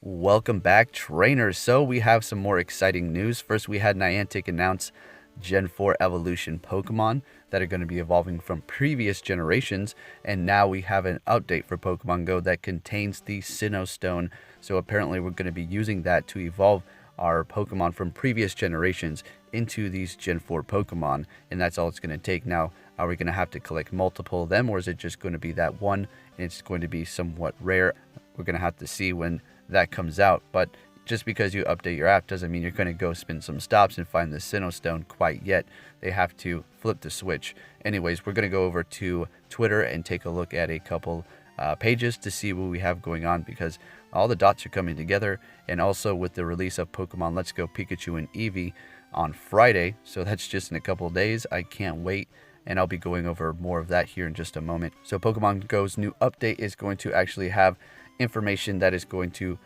Welcome back, trainers. So we have some more exciting news. First, we had Niantic announce Gen 4 evolution Pokemon that are going to be evolving from previous generations, and now we have an update for Pokemon Go that contains the Sinnoh Stone. So apparently we're going to be using that to evolve our Pokemon from previous generations into these Gen 4 Pokemon, and that's all it's going to take. Now, are we going to have to collect multiple of them, or is it just going to be that one and it's going to be somewhat rare? We're going to have to see when that comes out, but just because you update your app doesn't mean you're going to go spin some stops and find the Sinnoh Stone quite yet. They have to flip the switch. Anyways, we're going to go over to Twitter and take a look at a couple pages to see what we have going on, because all the dots are coming together, and also with the release of Pokemon Let's Go Pikachu and Eevee on Friday, so that's just in a couple of days. I can't wait, and I'll be going over more of that here in just a moment. So Pokemon Go's new update is going to actually have information that is going to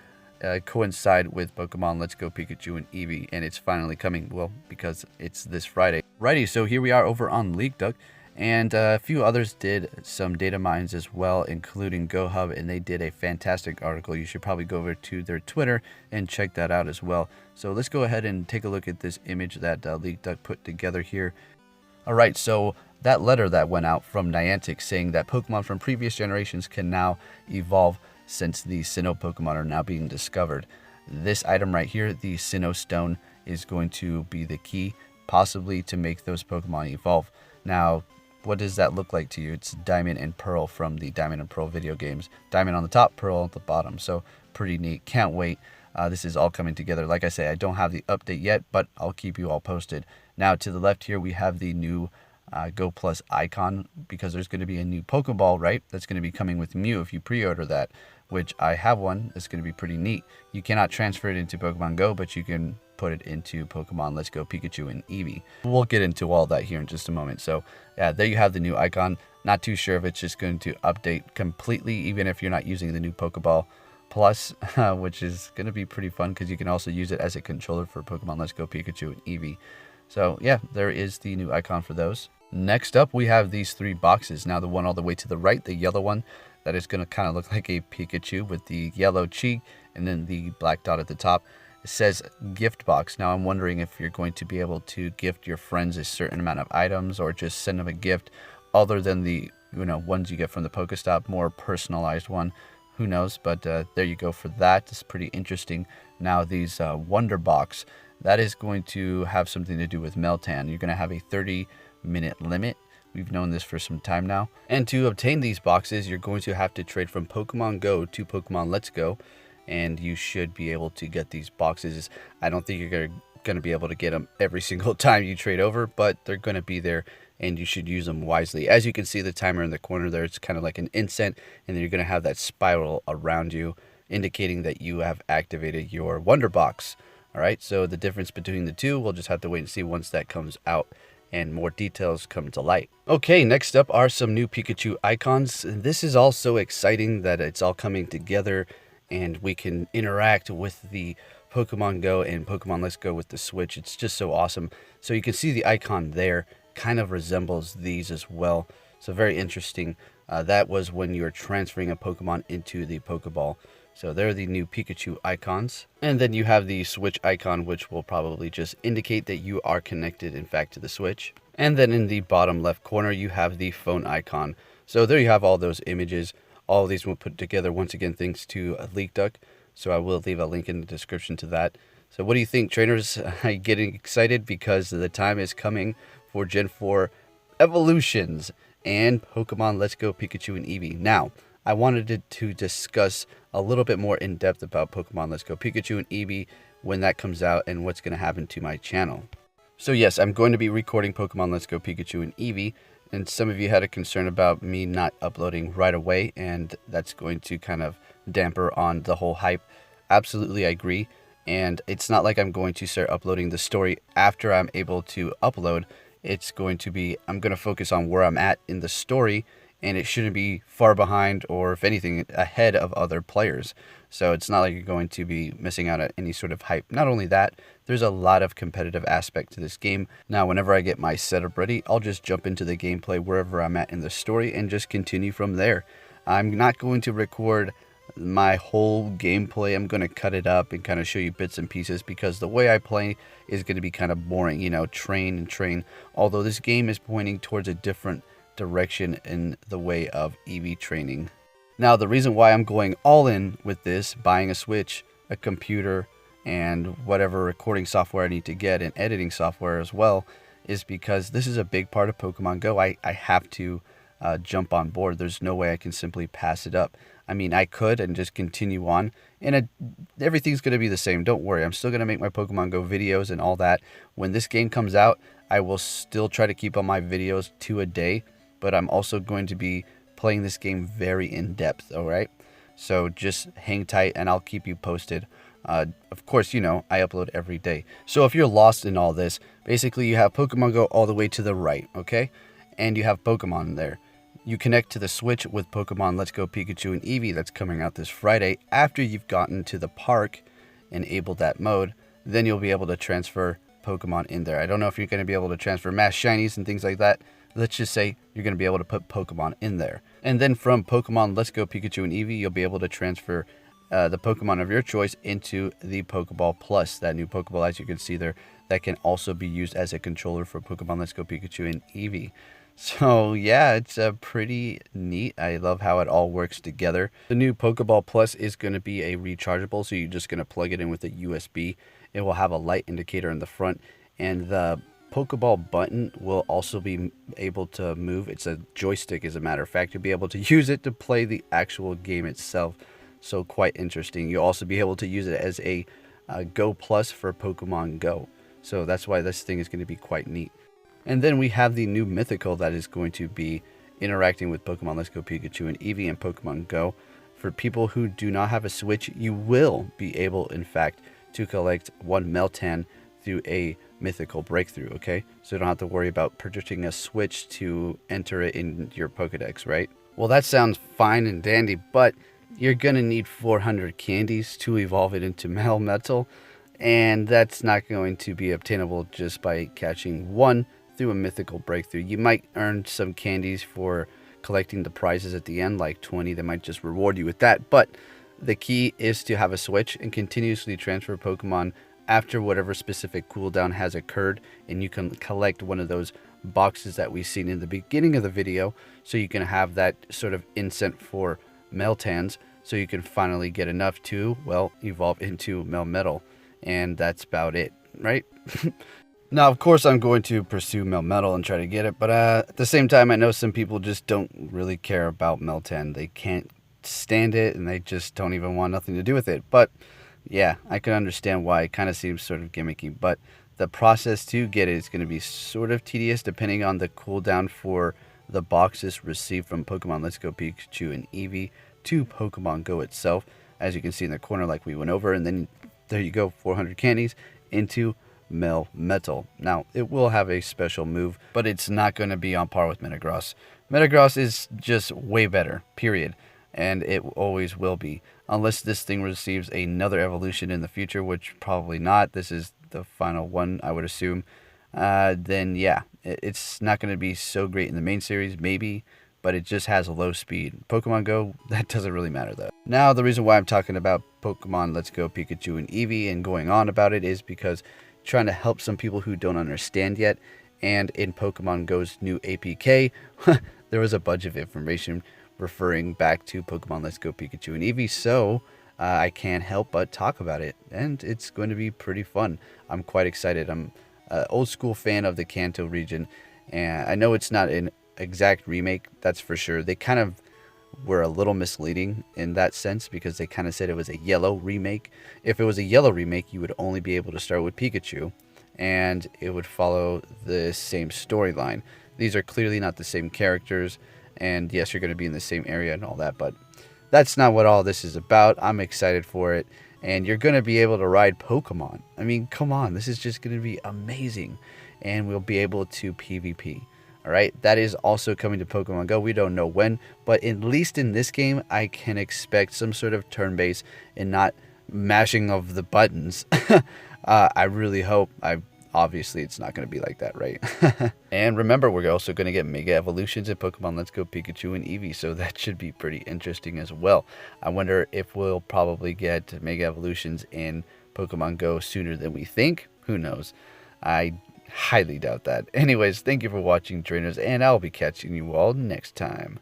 coincide with Pokemon Let's Go Pikachu and Eevee, and it's finally coming, well, because it's this Friday. Righty, so here we are over on LeakDuck, and a few others did some data mines as well, including GoHub, and they did a fantastic article. You should probably go over to their Twitter and check that out as well. So let's go ahead and take a look at this image that LeakDuck put together here. Alright, so that letter that went out from Niantic saying that Pokemon from previous generations can now evolve since the Sinnoh Pokemon are now being discovered. This item right here, the Sinnoh Stone, is going to be the key, possibly, to make those Pokemon evolve. Now, what does that look like to you? It's Diamond and Pearl from the Diamond and Pearl video games. Diamond on the top, Pearl at the bottom. So pretty neat. Can't wait. This is all coming together. Like I say, I don't have the update yet, but I'll keep you all posted. Now, to the left here, we have the new Go Plus icon, because there's going to be a new Pokeball, right? That's going to be coming with Mew if you pre-order that, which I have one. It's going to be pretty neat. You cannot transfer it into Pokemon Go, but you can put it into Pokemon Let's Go Pikachu and Eevee. We'll get into all that here in just a moment. So yeah, there you have the new icon. Not too sure if it's just going to update completely, even if you're not using the new Pokeball Plus, which is going to be pretty fun because you can also use it as a controller for Pokemon Let's Go Pikachu and Eevee. So yeah, there is the new icon for those. Next up, we have these three boxes. Now, the one all the way to the right, the yellow one, that is going to kind of look like a Pikachu with the yellow cheek and then the black dot at the top. It says gift box. Now, I'm wondering if you're going to be able to gift your friends a certain amount of items, or just send them a gift other than the ones you get from the Pokestop, more personalized one. Who knows? But there you go for that. It's pretty interesting. Now, these Wonder Box, that is going to have something to do with Meltan. You're going to have a 30-minute limit. We've known this for some time now. And to obtain these boxes, you're going to have to trade from Pokemon Go to Pokemon Let's Go, and you should be able to get these boxes. I don't think you're going to be able to get them every single time you trade over, but they're going to be there, and you should use them wisely. As you can see, the timer in the corner there, it's kind of like an incense, and then you're going to have that spiral around you, indicating that you have activated your Wonder Box. All right, so the difference between the two, we'll just have to wait and see once that comes out and more details come to light. Okay, next up are some new Pikachu icons. And this is all so exciting that it's all coming together and we can interact with the Pokemon Go and Pokemon Let's Go with the Switch. It's just so awesome. So you can see the icon there kind of resembles these as well. So very interesting. That was when you're transferring a Pokemon into the Pokeball. So there are the new Pikachu icons. And then you have the Switch icon, which will probably just indicate that you are connected, in fact, to the Switch. And then in the bottom left corner, you have the phone icon. So there you have all those images. All of these were put together, once again, thanks to LeakDuck. So I will leave a link in the description to that. So what do you think, trainers? Are you getting excited? Because the time is coming for Gen 4 evolutions and Pokemon Let's Go Pikachu and Eevee. Now, I wanted to discuss a little bit more in depth about Pokemon Let's Go Pikachu and Eevee when that comes out and what's going to happen to my channel. So yes, I'm going to be recording Pokemon Let's Go Pikachu and Eevee, and some of you had a concern about me not uploading right away, and that's going to kind of damper on the whole hype. Absolutely, I agree. And it's not like I'm going to start uploading the story after I'm able to upload. It's going to be, I'm going to focus on where I'm at in the story, and it shouldn't be far behind or, if anything, ahead of other players. So it's not like you're going to be missing out on any sort of hype. Not only that, there's a lot of competitive aspect to this game. Now, whenever I get my setup ready, I'll just jump into the gameplay wherever I'm at in the story and just continue from there. I'm not going to record my whole gameplay, I'm going to cut it up and kind of show you bits and pieces, because the way I play is going to be kind of boring, you know, train and train. Although this game is pointing towards a different direction in the way of EV training. Now, the reason why I'm going all in with this, buying a Switch, a computer, and whatever recording software I need to get, and editing software as well, is because this is a big part of Pokemon Go. I have to jump on board. There's no way I can simply pass it up. I mean, I could and just continue on, and everything's going to be the same. Don't worry, I'm still going to make my Pokemon Go videos and all that. When this game comes out, I will still try to keep on my videos 2 a day, but I'm also going to be playing this game very in depth, all right? So just hang tight and I'll keep you posted. Of course, you know, I upload every day. So if you're lost in all this, basically you have Pokemon Go all the way to the right, okay? And you have Pokemon there. You connect to the Switch with Pokemon Let's Go Pikachu and Eevee that's coming out this Friday. After you've gotten to the park, enabled that mode, then you'll be able to transfer Pokemon in there. I don't know if you're going to be able to transfer mass shinies and things like that. Let's just say you're going to be able to put Pokemon in there. And then from Pokemon Let's Go Pikachu and Eevee, you'll be able to transfer the Pokemon of your choice into the Pokeball Plus, that new Pokeball, as you can see there, that can also be used as a controller for Pokemon Let's Go Pikachu and Eevee. So yeah, it's pretty neat. I love how it all works together. The new Pokeball Plus is going to be a rechargeable, so you're just going to plug it in with a USB. It will have a light indicator in the front, and the Pokeball button will also be able to move. It's a joystick, as a matter of fact. You'll be able to use it to play the actual game itself. So quite interesting. You'll also be able to use it as a Go Plus for Pokemon Go. So that's why this thing is going to be quite neat. And then we have the new mythical that is going to be interacting with Pokemon Let's Go Pikachu and Eevee and Pokemon Go. For people who do not have a Switch, you will be able, in fact, to collect one Meltan through a mythical breakthrough, okay? So you don't have to worry about purchasing a Switch to enter it in your Pokedex, right? Well, that sounds fine and dandy, but you're going to need 400 candies to evolve it into Melmetal, and that's not going to be obtainable just by catching one through a mythical breakthrough. You might earn some candies for collecting the prizes at the end, like 20. They might just reward you with that, but the key is to have a Switch and continuously transfer Pokemon after whatever specific cooldown has occurred, and you can collect one of those boxes that we've seen in the beginning of the video, so you can have that sort of incent for Meltans, so you can finally get enough to, well, evolve into Melmetal. And that's about it, right? Now, of course, I'm going to pursue Melmetal and try to get it, but at the same time, I know some people just don't really care about Meltan. They can't stand it, and they just don't even want nothing to do with it. But yeah, I can understand why. It kind of seems sort of gimmicky, but the process to get it is going to be sort of tedious, depending on the cooldown for the boxes received from Pokemon Let's Go Pikachu and Eevee to Pokemon Go itself, as you can see in the corner like we went over. And then there you go, 400 candies into Melmetal. Now, it will have a special move, but it's not going to be on par with Metagross. Metagross is just way better, period. And it always will be, unless this thing receives another evolution in the future, which probably not. This is the final one, I would assume. Then yeah, it's not going to be so great in the main series, maybe, but it just has a low speed. Pokemon Go, that doesn't really matter though. Now, the reason why I'm talking about Pokemon Let's Go Pikachu and Eevee and going on about it is because trying to help some people who don't understand yet, and in Pokemon Go's new APK, there was a bunch of information referring back to Pokemon Let's Go Pikachu and Eevee, so I can't help but talk about it, and it's going to be pretty fun. I'm quite excited. I'm an old school fan of the Kanto region, and I know it's not an exact remake, that's for sure. They kind of were a little misleading in that sense, because they kind of said it was a yellow remake. If it was a yellow remake, you would only be able to start with Pikachu, and it would follow the same storyline. These are clearly not the same characters, and yes, you're going to be in the same area and all that, but that's not what all this is about. I'm excited for it, and you're going to be able to ride Pokemon. I mean, come on, this is just going to be amazing, and we'll be able to PvP. All right, that is also coming to Pokemon Go. We don't know when, but at least in this game, I can expect some sort of turn-based and not mashing of the buttons. I really hope. I obviously it's not going to be like that, right? And remember, we're also going to get Mega Evolutions in Pokemon Let's Go Pikachu and Eevee, so that should be pretty interesting as well. I wonder if we'll probably get Mega Evolutions in Pokemon Go sooner than we think. Who knows? I highly doubt that. Anyways, thank you for watching, trainers, and I'll be catching you all next time.